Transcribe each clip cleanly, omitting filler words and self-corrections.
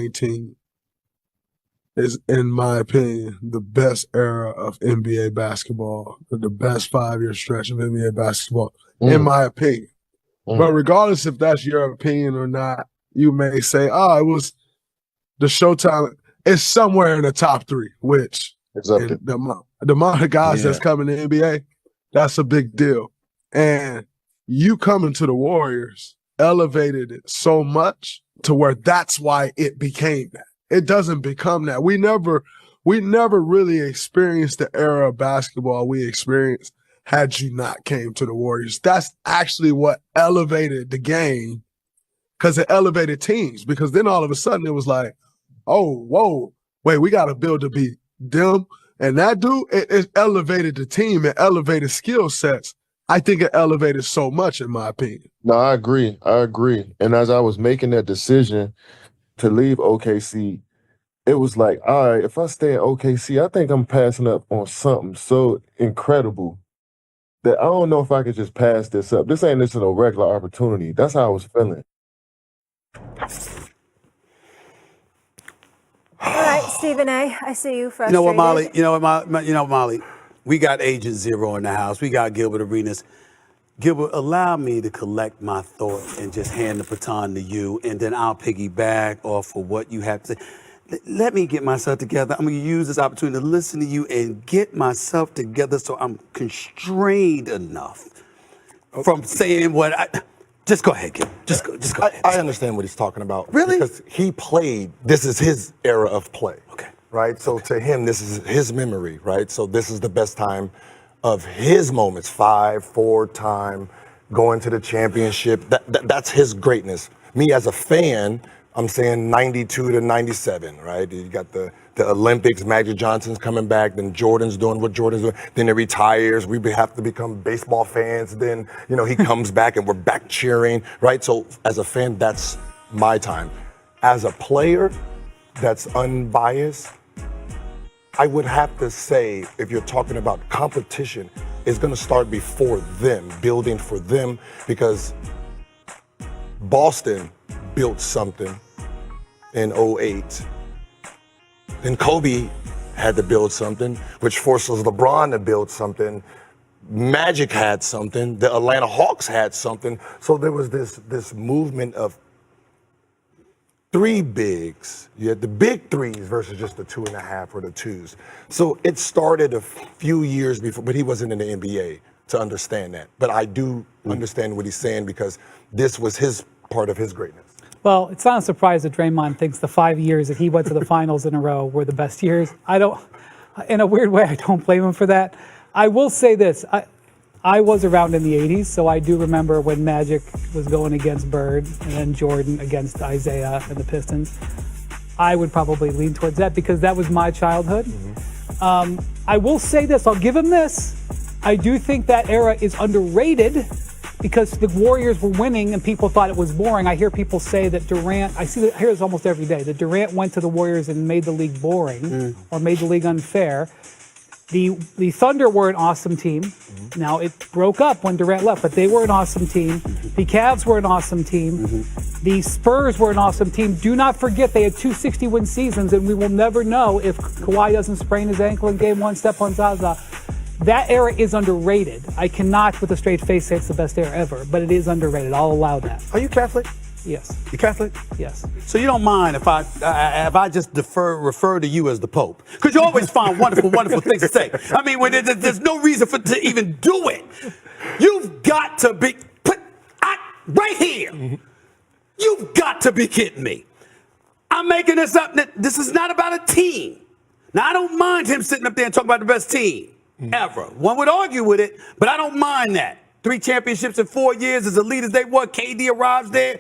2019 is, in my opinion, the best era of NBA basketball, the best 5-year stretch of NBA basketball, in my opinion. But regardless if that's your opinion or not, you may say, oh, it was the Showtime. It's somewhere in the top 3, which the amount of guys that's coming to NBA, that's a big deal. And you coming to the Warriors elevated it so much to where that's why it became that. It doesn't become that. We never really experienced the era of basketball we experienced had you not came to the Warriors. That's actually what elevated the game, because it elevated teams. Because then all of a sudden it was like, oh, whoa, wait, we got to build to be them. And that dude, it elevated the team. It elevated skill sets. I think it elevated so much, in my opinion. No, I agree. And as I was making that decision to leave OKC, it was like, all right, if I stay at OKC, I think I'm passing up on something so incredible that I don't know if I could just pass this up. This ain't just a regular opportunity. That's how I was feeling. All right, Stephen A., I see you frustrated. You know what, Molly? We got Agent Zero in the house. We got Gilbert Arenas. Gilbert, allow me to collect my thoughts and just hand the baton to you, and then I'll piggyback off of what you have to say. Let me get myself together. I'm going to use this opportunity to listen to you and get myself together so I'm constrained enough from saying what I... Just go ahead, Gil. Just go ahead. I understand what he's talking about. Really? Because he played, this is his era of play. Okay. Right? So to him, this is his memory, right? So this is the best time of his moments. 5, 4 time, going to the championship. That's his greatness. Me as a fan, I'm saying 92 to 97, right? You got the Olympics, Magic Johnson's coming back, then Jordan's doing what Jordan's doing, then he retires, we have to become baseball fans, then, he comes back and we're back cheering, right? So as a fan, that's my time. As a player that's unbiased, I would have to say, if you're talking about competition, it's gonna start before them, building for them, because Boston built something in 08. Then Kobe had to build something, which forces LeBron to build something. Magic had something. The Atlanta Hawks had something. So there was this movement of 3 bigs. You had the big 3s versus just the 2.5 or the 2s. So it started a few years before, but he wasn't in the NBA to understand that. But I do understand what he's saying, because this was his part of his greatness. Well, it's not a surprise that Draymond thinks the 5 years that he went to the finals in a row were the best years. In a weird way, I don't blame him for that. I will say this. I was around in the 80s, so I do remember when Magic was going against Bird and then Jordan against Isaiah and the Pistons. I would probably lean towards that because that was my childhood. I will say this. I'll give him this. I do think that era is underrated because the Warriors were winning and people thought it was boring. I hear people say that Durant, I hear this almost every day, that Durant went to the Warriors and made the league boring or made the league unfair. The Thunder were an awesome team. Now, it broke up when Durant left, but they were an awesome team. The Cavs were an awesome team. The Spurs were an awesome team. Do not forget they had 2 60-win seasons, and we will never know if Kawhi doesn't sprain his ankle in Game 1, step on Zaza. That era is underrated. I cannot, with a straight face, say it's the best era ever, but it is underrated. I'll allow that. Are you Catholic? Yes. You Catholic? Yes. So you don't mind if I just refer to you as the Pope? Because you always find wonderful, wonderful things to say. I mean, when there's no reason to even do it. You've got to be right here. You've got to be kidding me. I'm making this up. This is not about a team. Now, I don't mind him sitting up there and talking about the best team ever. One would argue with it, but I don't mind that. 3 championships in 4 years, as elite as they were. KD arrives there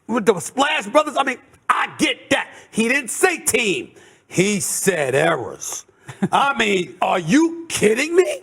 with the Splash Brothers. I mean, I get that. He didn't say team. He said eras. I mean, are you kidding me?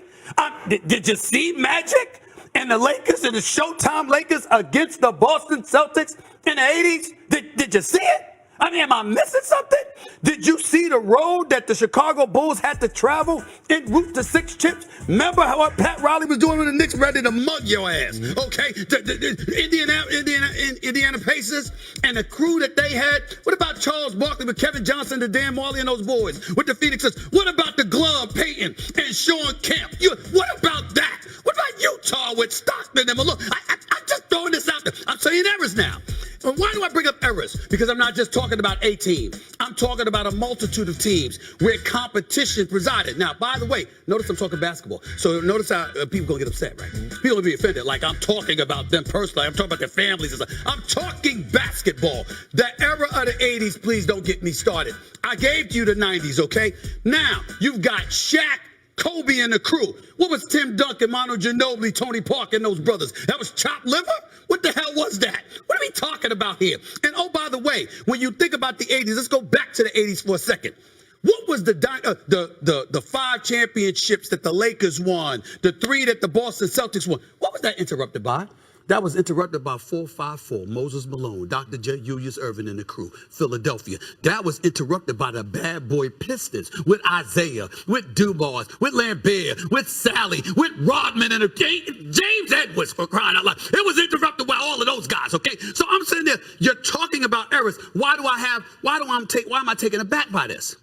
Did you see Magic and the Lakers and the Showtime Lakers against the Boston Celtics in the 80s? Did you see it? I mean, am I missing something? Did you see the road that the Chicago Bulls had to travel en route to 6 chips? Remember what Pat Riley was doing with the Knicks, ready to mug your ass, okay? The Indiana Pacers and the crew that they had. What about Charles Barkley with Kevin Johnson, the Dan Marley, and those boys with the Phoenixes? What about the Glove, Peyton, and Sean Kemp? What about that? What about Utah with Stockton and Malone? I'm just throwing this out there. I'm saying errors now. And why do I bring up errors? Because I'm not just talking about a team. I'm talking about a multitude of teams where competition presided. Now, by the way, notice I'm talking basketball. So notice how people gonna get upset, right? People will be offended. Like I'm talking about them personally. I'm talking about their families and stuff. I'm talking basketball. The era of the 80s, please don't get me started. I gave you the 90s, okay? Now, you've got Shaq, Kobe, and the crew. What was Tim Duncan, Manu Ginobili, Tony Parker, and those brothers? That was chopped liver? What the hell was that? What are we talking about here? And oh, by the way, when you think about the 80s, let's go back to the 80s for a second. What was the 5 championships that the Lakers won, the 3 that the Boston Celtics won? What was that interrupted by? That was interrupted by 454, Moses Malone, Dr. J. Julius Irvin and the crew, Philadelphia. That was interrupted by the bad boy Pistons with Isaiah, with Dumas, with Lambert, with Sally, with Rodman and James Edwards, for crying out loud. It was interrupted by all of those guys, okay? So I'm sitting there, you're talking about errors. Why am I taken aback by this?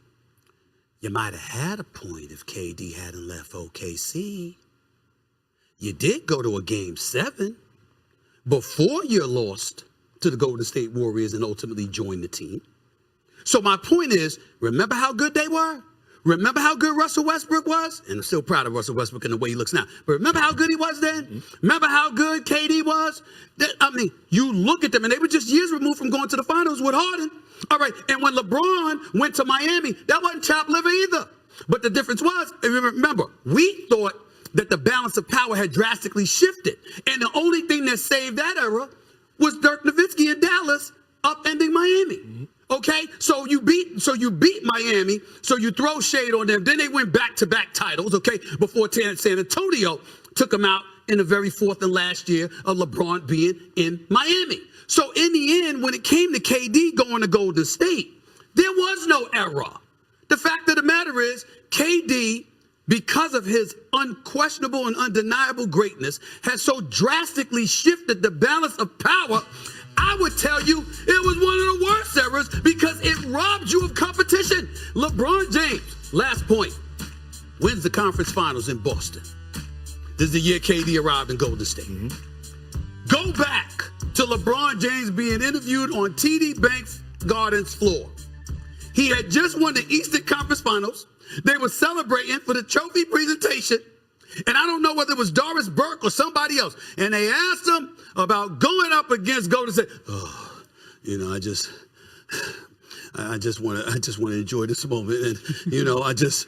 You might have had a point if KD hadn't left OKC. You did go to a game 7. Before you lost to the Golden State Warriors and ultimately joined the team. So my point is, remember how good they were? Remember how good Russell Westbrook was? And I'm still proud of Russell Westbrook and the way he looks now. But remember how good he was then? Remember how good KD was? I mean, you look at them, and they were just years removed from going to the finals with Harden. All right, and when LeBron went to Miami, that wasn't chopped liver either. But the difference was, remember, we thought that the balance of power had drastically shifted. And the only thing that saved that era was Dirk Nowitzki in Dallas upending Miami. Okay? So you beat Miami, so you throw shade on them. Then they went back-to-back titles, okay, before San Antonio took them out in the very 4th and last year of LeBron being in Miami. So in the end, when it came to KD going to Golden State, there was no era. The fact of the matter is, KD, because of his unquestionable and undeniable greatness, has so drastically shifted the balance of power. I would tell you it was one of the worst eras because it robbed you of competition. LeBron James, last point, wins the conference finals in Boston. This is the year KD arrived in Golden State. Go back to LeBron James being interviewed on TD Banks Gardens floor. He had just won the Eastern Conference Finals. They were celebrating for the trophy presentation. And I don't know whether it was Doris Burke or somebody else. And they asked him about going up against Golden State. Oh, you know, I just want to enjoy this moment. And, you know, I just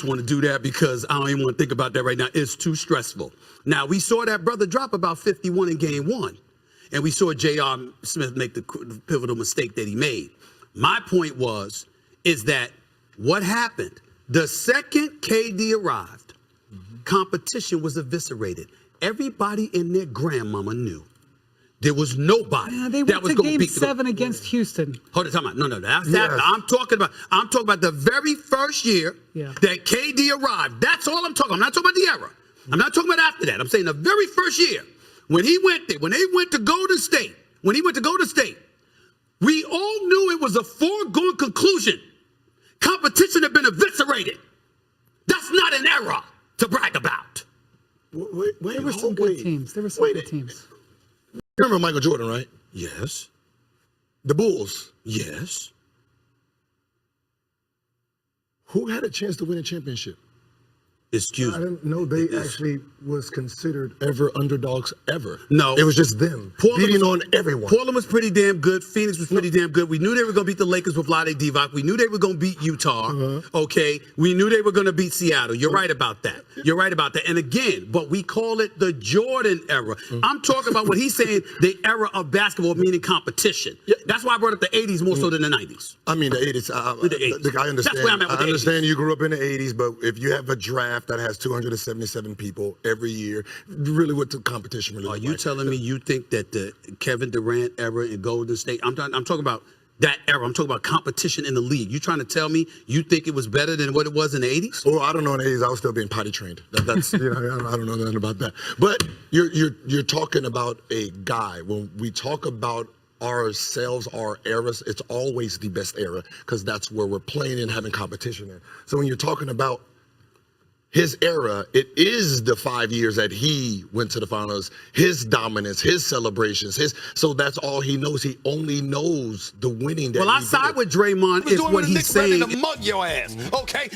want to do that because I don't even want to think about that right now. It's too stressful. Now, we saw that brother drop about 51 in game 1. And we saw J.R. Smith make the pivotal mistake that he made. My point is that what happened? The second KD arrived, competition was eviscerated. Everybody and their grandmama knew there was nobody that was going to beat Game 7 against Houston. Hold on, time out. No. That's I'm talking about the very first year that KD arrived. That's all I'm talking about. I'm not talking about the era. I'm not talking about after that. I'm saying the very first year when he went there, when they went to Golden State, we all knew it was a foregone conclusion. Competition had been eviscerated. That's not an era to brag about. There were some good teams. You remember Michael Jordan, right? Yes. The Bulls. Yes. Who had a chance to win a championship? Excuse me. I didn't know they actually was considered ever underdogs ever. No. It was just them beating on everyone. Portland was pretty damn good. Phoenix was pretty damn good. We knew they were going to beat the Lakers with Vlade Divac. We knew they were going to beat Utah. Okay. We knew they were going to beat Seattle. You're right about that. You're right about that. And again, but we call it the Jordan era. I'm talking about what he's saying, the era of basketball, meaning competition. That's why I brought up the 80s more so than the 90s. I mean, the 80s. I understand. That's where I'm at with I understand you grew up in the 80s, but if you have a draft that has 277 people every year, really what the competition really Are you telling me you think that the Kevin Durant era in Golden State, I'm talking about that era. I'm talking about competition in the league. You trying to tell me you think it was better than what it was in the 80s? Well, I don't know. In the 80s, I was still being potty trained. That's I don't know nothing about that. But you're talking about a guy. When we talk about ourselves, our eras, it's always the best era because that's where we're playing and having competition in. So when you're talking about his era, it is the 5 years that he went to the finals, his dominance, his celebrations, so that's all he knows. He only knows the winning that Well, I side with Draymond is what he's saying. To mug your ass, okay?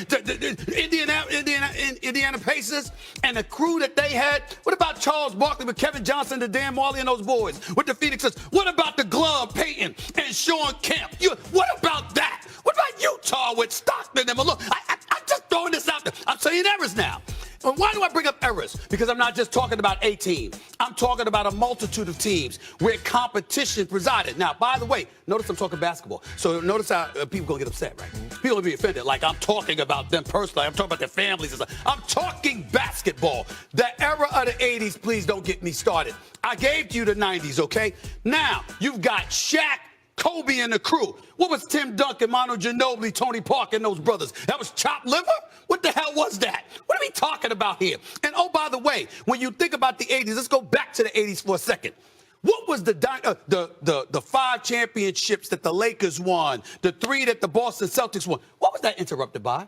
Indiana Pacers and the crew that they had. What about Charles Barkley with Kevin Johnson, the Dan Marley and those boys with the Phoenixes? What about the Glove, Peyton, and Sean Kemp? What about that? What about Utah with Stockton and Malone? I'm just throwing this out there. I'm saying errors now. And why do I bring up errors? Because I'm not just talking about a team. I'm talking about a multitude of teams where competition presided. Now, by the way, notice I'm talking basketball. So notice how people going to get upset, right? People will be offended. Like I'm talking about them personally. I'm talking about their families and stuff. I'm talking basketball. The era of the 80s, please don't get me started. I gave you the 90s, okay? Now, you've got Shaq, Kobe and the crew. What was Tim Duncan, Manu Ginobili, Tony Parker and those brothers? That was chopped liver? What the hell was that? What are we talking about here? And oh, by the way, when you think about the 80s, let's go back to the 80s for a second. What was the 5 championships that the Lakers won, the 3 that the Boston Celtics won? What was that interrupted by?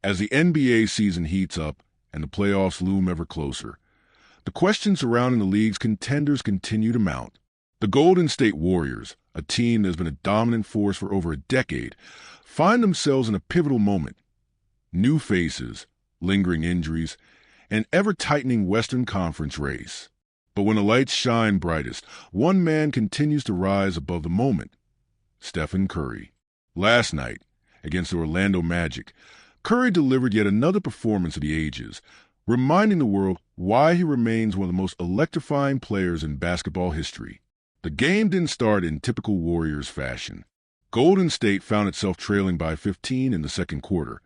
As the NBA season heats up and the playoffs loom ever closer, the questions surrounding the league's contenders continue to mount. The Golden State Warriors, a team that has been a dominant force for over a decade, find themselves in a pivotal moment. New faces, lingering injuries, and ever-tightening Western Conference race. But when the lights shine brightest, one man continues to rise above the moment: Stephen Curry. Last night, against the Orlando Magic, Curry delivered yet another performance of the ages, reminding the world why he remains one of the most electrifying players in basketball history. The game didn't start in typical Warriors fashion. Golden State found itself trailing by 15 in the second quarter,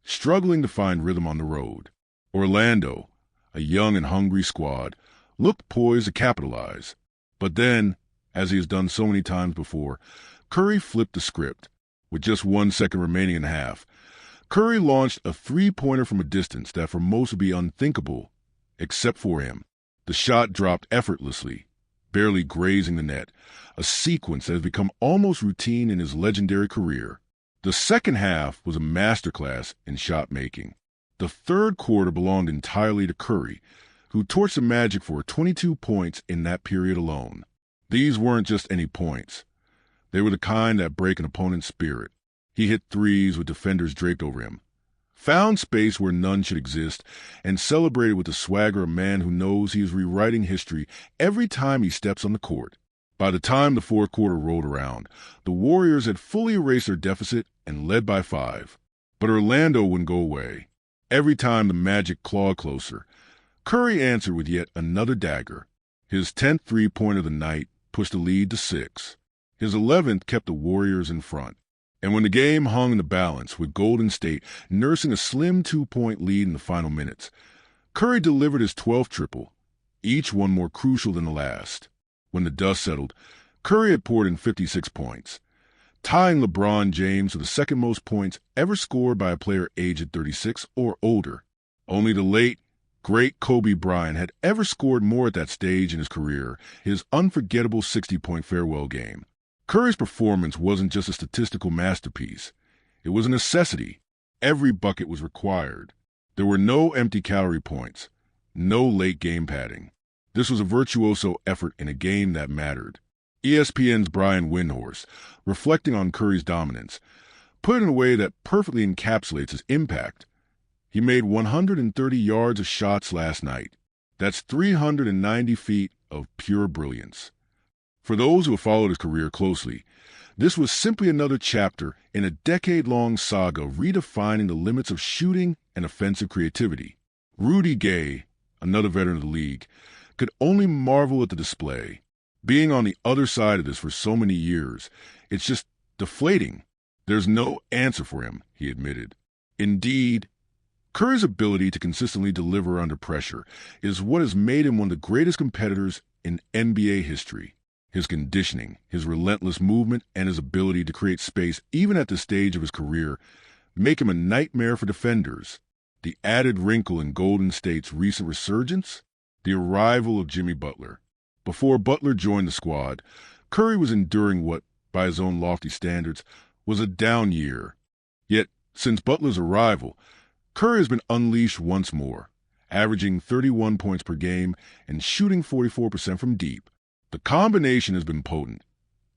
struggling to find rhythm on the road. Orlando, a young and hungry squad, looked poised to capitalize. But then, as he has done so many times before, Curry flipped the script. With just 1 second remaining in the half, Curry launched a three-pointer from a distance that for most would be unthinkable, except for him. The shot dropped effortlessly, barely grazing the net, a sequence that has become almost routine in his legendary career. The second half was a masterclass in shot-making. The third quarter belonged entirely to Curry, who torched the Magic for 22 points in that period alone. These weren't just any points. They were the kind that break an opponent's spirit. He hit threes with defenders draped over him, found space where none should exist, and celebrated with the swagger of a man who knows he is rewriting history every time he steps on the court. By the time the fourth quarter rolled around, the Warriors had fully erased their deficit and led by 5. But Orlando wouldn't go away. Every time the Magic clawed closer, Curry answered with yet another dagger. His 10th three-pointer of the night pushed the lead to 6. His 11th kept the Warriors in front. And when the game hung in the balance, with Golden State nursing a slim 2-point lead in the final minutes, Curry delivered his 12th triple, each one more crucial than the last. When the dust settled, Curry had poured in 56 points, tying LeBron James for the second most points ever scored by a player aged 36 or older. Only the late, great Kobe Bryant had ever scored more at that stage in his career, his unforgettable 60-point farewell game. Curry's performance wasn't just a statistical masterpiece. It was a necessity. Every bucket was required. There were no empty calorie points, no late game padding. This was a virtuoso effort in a game that mattered. ESPN's Brian Windhorst, reflecting on Curry's dominance, put it in a way that perfectly encapsulates his impact. He made 130 yards of shots last night. That's 390 feet of pure brilliance. For those who have followed his career closely, this was simply another chapter in a decade-long saga redefining the limits of shooting and offensive creativity. Rudy Gay, another veteran of the league, could only marvel at the display. Being on the other side of this for so many years, it's just deflating. There's no answer for him, he admitted. Indeed, Curry's ability to consistently deliver under pressure is what has made him one of the greatest competitors in NBA history. His conditioning, his relentless movement, and his ability to create space even at this stage of his career make him a nightmare for defenders. The added wrinkle in Golden State's recent resurgence? The arrival of Jimmy Butler. Before Butler joined the squad, Curry was enduring what, by his own lofty standards, was a down year. Yet, since Butler's arrival, Curry has been unleashed once more, averaging 31 points per game and shooting 44% from deep. The combination has been potent,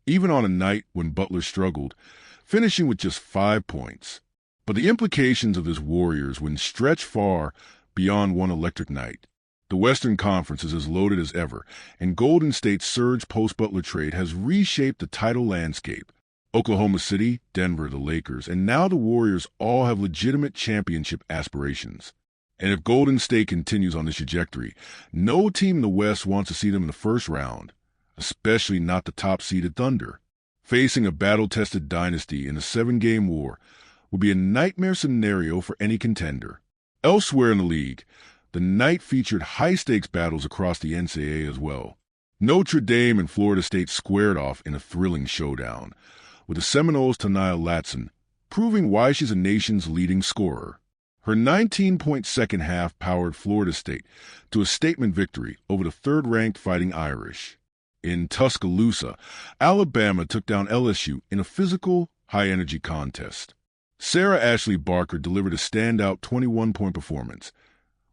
even on a night when Butler struggled, finishing with just 5 points. But the implications of this Warriors would stretch far beyond one electric night. The Western Conference is as loaded as ever, and Golden State's surge post-Butler trade has reshaped the title landscape. Oklahoma City, Denver, the Lakers, and now the Warriors all have legitimate championship aspirations. And if Golden State continues on this trajectory, no team in the West wants to see them in the first round, especially not the top-seeded Thunder. Facing a battle-tested dynasty in a 7-game war would be a nightmare scenario for any contender. Elsewhere in the league, the night featured high-stakes battles across the NCAA as well. Notre Dame and Florida State squared off in a thrilling showdown, with the Seminoles' Tania Latson proving why she's a nation's leading scorer. Her 19-point second half powered Florida State to a statement victory over the third-ranked Fighting Irish. In Tuscaloosa, Alabama took down LSU in a physical, high-energy contest. Sarah Ashley Barker delivered a standout 21-point performance,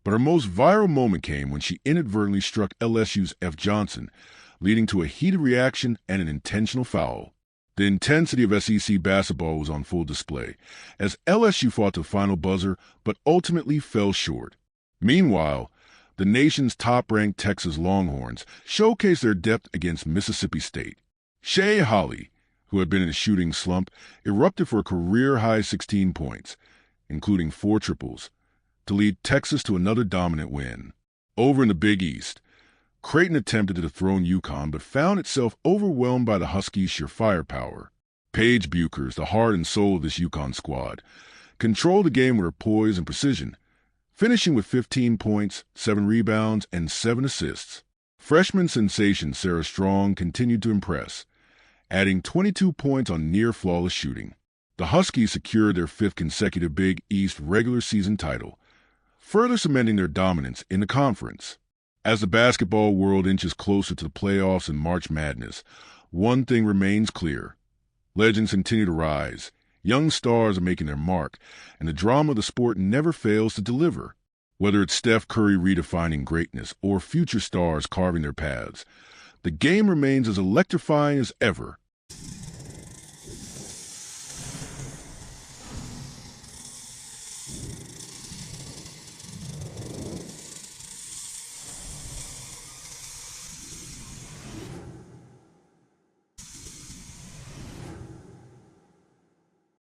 but her most viral moment came when she inadvertently struck LSU's F. Johnson, leading to a heated reaction and an intentional foul. The intensity of SEC basketball was on full display, as LSU fought to the final buzzer but ultimately fell short. Meanwhile, the nation's top-ranked Texas Longhorns showcased their depth against Mississippi State. Shea Holley, who had been in a shooting slump, erupted for a career-high 16 points, including 4 triples, to lead Texas to another dominant win. Over in the Big East, Creighton attempted to dethrone UConn but found itself overwhelmed by the Huskies' sheer firepower. Paige Buchers, the heart and soul of this UConn squad, controlled the game with her poise and precision, finishing with 15 points, 7 rebounds, and 7 assists. Freshman sensation Sarah Strong continued to impress, adding 22 points on near-flawless shooting. The Huskies secured their 5th consecutive Big East regular season title, further cementing their dominance in the conference. As the basketball world inches closer to the playoffs and March Madness, one thing remains clear. Legends continue to rise, young stars are making their mark, and the drama of the sport never fails to deliver. Whether it's Steph Curry redefining greatness or future stars carving their paths, the game remains as electrifying as ever.